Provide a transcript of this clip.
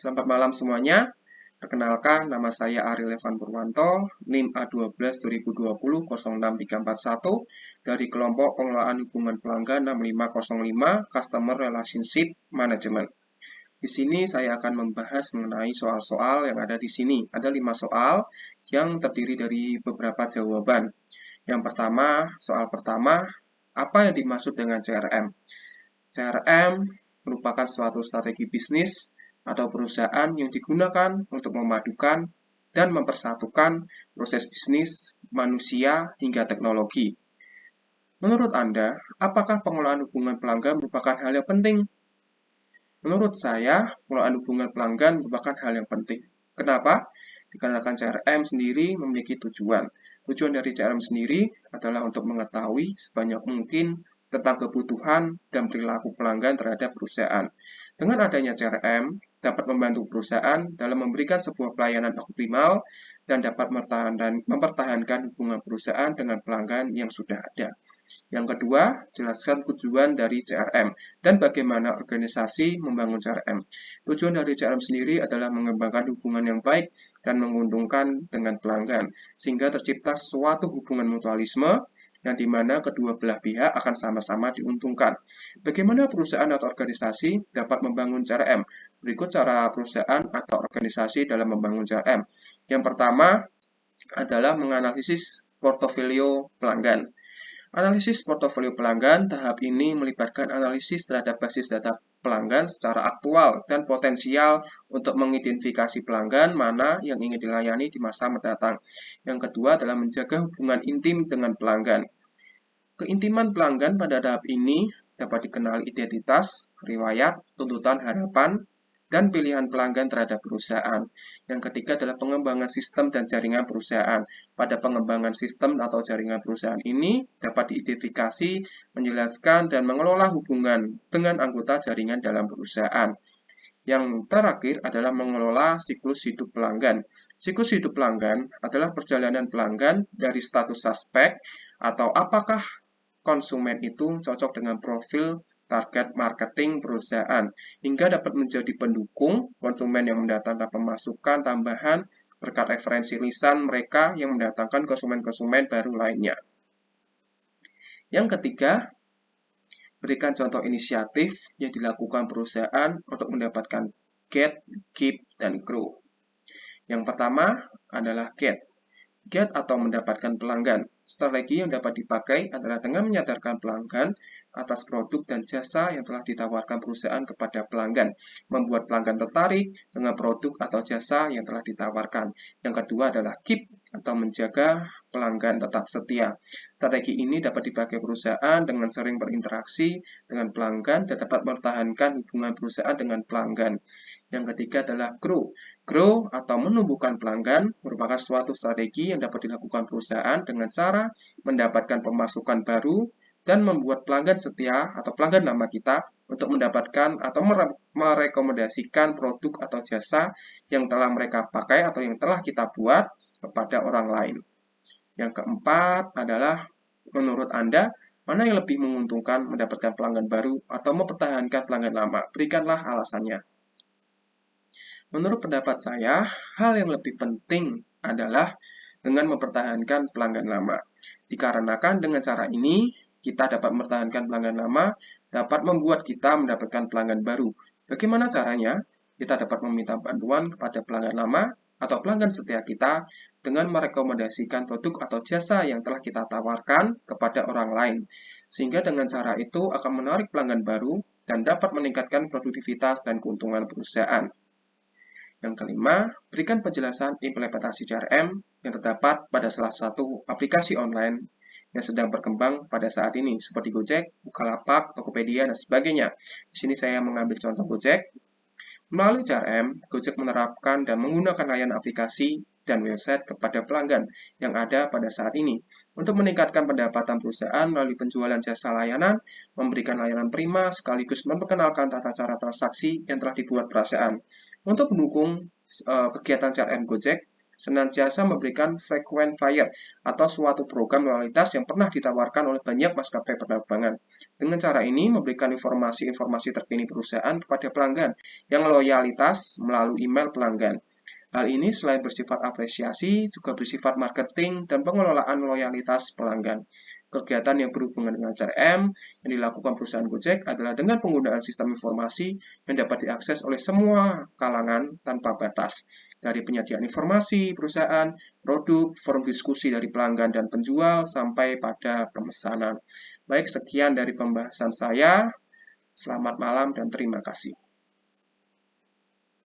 Selamat malam semuanya. Perkenalkan, nama saya Ariel Evan Purwanto, NIM A12 2020 06341 dari kelompok pengelolaan hubungan pelanggan 6505 Customer Relationship Management. Di sini saya akan membahas mengenai soal-soal yang ada di sini. Ada 5 soal yang terdiri dari beberapa jawaban. Yang pertama, soal pertama, apa yang dimaksud dengan CRM? CRM merupakan suatu strategi bisnis atau perusahaan yang digunakan untuk memadukan dan mempersatukan proses bisnis, manusia, hingga teknologi. Menurut Anda, apakah pengelolaan hubungan pelanggan merupakan hal yang penting? Menurut saya, pengelolaan hubungan pelanggan merupakan hal yang penting. Kenapa? Dikarenakan CRM sendiri memiliki tujuan. Tujuan dari CRM sendiri adalah untuk mengetahui sebanyak mungkin tentang kebutuhan dan perilaku pelanggan terhadap perusahaan. Dengan adanya CRM, dapat membantu perusahaan dalam memberikan sebuah pelayanan optimal dan dapat mempertahankan hubungan perusahaan dengan pelanggan yang sudah ada. Yang kedua, jelaskan tujuan dari CRM dan bagaimana organisasi membangun CRM. Tujuan dari CRM sendiri adalah mengembangkan hubungan yang baik dan menguntungkan dengan pelanggan, sehingga tercipta suatu hubungan mutualisme yang dimana kedua belah pihak akan sama-sama diuntungkan. Bagaimana perusahaan atau organisasi dapat membangun CRM? Berikut cara perusahaan atau organisasi dalam membangun CRM. Yang pertama adalah menganalisis portofolio pelanggan. Analisis portofolio pelanggan tahap ini melibatkan analisis terhadap basis data pelanggan secara aktual dan potensial untuk mengidentifikasi pelanggan mana yang ingin dilayani di masa mendatang. Yang kedua adalah menjaga hubungan intim dengan pelanggan. Keintiman pelanggan pada tahap ini dapat dikenali identitas, riwayat, tuntutan harapan, dan pilihan pelanggan terhadap perusahaan. Yang ketiga adalah pengembangan sistem dan jaringan perusahaan. Pada pengembangan sistem atau jaringan perusahaan ini dapat diidentifikasi, menjelaskan, dan mengelola hubungan dengan anggota jaringan dalam perusahaan. Yang terakhir adalah mengelola siklus hidup pelanggan. Siklus hidup pelanggan adalah perjalanan pelanggan dari status suspek atau apakah konsumen itu cocok dengan profil target marketing perusahaan, hingga dapat menjadi pendukung konsumen yang mendatangkan pemasukan tambahan berkat referensi lisan mereka yang mendatangkan konsumen-konsumen baru lainnya. Yang ketiga, berikan contoh inisiatif yang dilakukan perusahaan untuk mendapatkan get, keep, dan grow. Yang pertama adalah get. Get atau mendapatkan pelanggan. Strategi yang dapat dipakai adalah dengan menyadarkan pelanggan atas produk dan jasa yang telah ditawarkan perusahaan kepada pelanggan, membuat pelanggan tertarik dengan produk atau jasa yang telah ditawarkan. Yang kedua adalah keep atau menjaga pelanggan tetap setia. Strategi ini dapat dipakai perusahaan dengan sering berinteraksi dengan pelanggan dan dapat mempertahankan hubungan perusahaan dengan pelanggan. Yang ketiga adalah grow. Grow atau menumbuhkan pelanggan merupakan suatu strategi yang dapat dilakukan perusahaan dengan cara mendapatkan pemasukan baru dan membuat pelanggan setia atau pelanggan lama kita untuk mendapatkan atau merekomendasikan produk atau jasa yang telah mereka pakai atau yang telah kita buat kepada orang lain. Yang keempat adalah menurut Anda, mana yang lebih menguntungkan mendapatkan pelanggan baru atau mempertahankan pelanggan lama? Berikanlah alasannya. Menurut pendapat saya, hal yang lebih penting adalah dengan mempertahankan pelanggan lama. Dikarenakan dengan cara ini, kita dapat mempertahankan pelanggan lama, dapat membuat kita mendapatkan pelanggan baru. Bagaimana caranya? Kita dapat meminta bantuan kepada pelanggan lama atau pelanggan setia kita dengan merekomendasikan produk atau jasa yang telah kita tawarkan kepada orang lain. Sehingga dengan cara itu akan menarik pelanggan baru dan dapat meningkatkan produktivitas dan keuntungan perusahaan. Yang kelima, berikan penjelasan implementasi CRM yang terdapat pada salah satu aplikasi online yang sedang berkembang pada saat ini, seperti Gojek, Bukalapak, Tokopedia, dan sebagainya. Di sini saya mengambil contoh Gojek. Melalui CRM, Gojek menerapkan dan menggunakan layanan aplikasi dan website kepada pelanggan yang ada pada saat ini untuk meningkatkan pendapatan perusahaan melalui penjualan jasa layanan, memberikan layanan prima, sekaligus memperkenalkan tata cara transaksi yang telah dibuat perusahaan. Untuk mendukung kegiatan CRM Gojek, senantiasa memberikan frequent flyer atau suatu program loyalitas yang pernah ditawarkan oleh banyak maskapai penerbangan. Dengan cara ini, memberikan informasi-informasi terkini perusahaan kepada pelanggan yang loyalitas melalui email pelanggan. Hal ini selain bersifat apresiasi, juga bersifat marketing dan pengelolaan loyalitas pelanggan. Kegiatan yang berhubungan dengan CRM yang dilakukan perusahaan Gojek adalah dengan penggunaan sistem informasi yang dapat diakses oleh semua kalangan tanpa batas. Dari penyediaan informasi, perusahaan, produk, forum diskusi dari pelanggan dan penjual, sampai pada pemesanan. Baik, sekian dari pembahasan saya. Selamat malam dan terima kasih.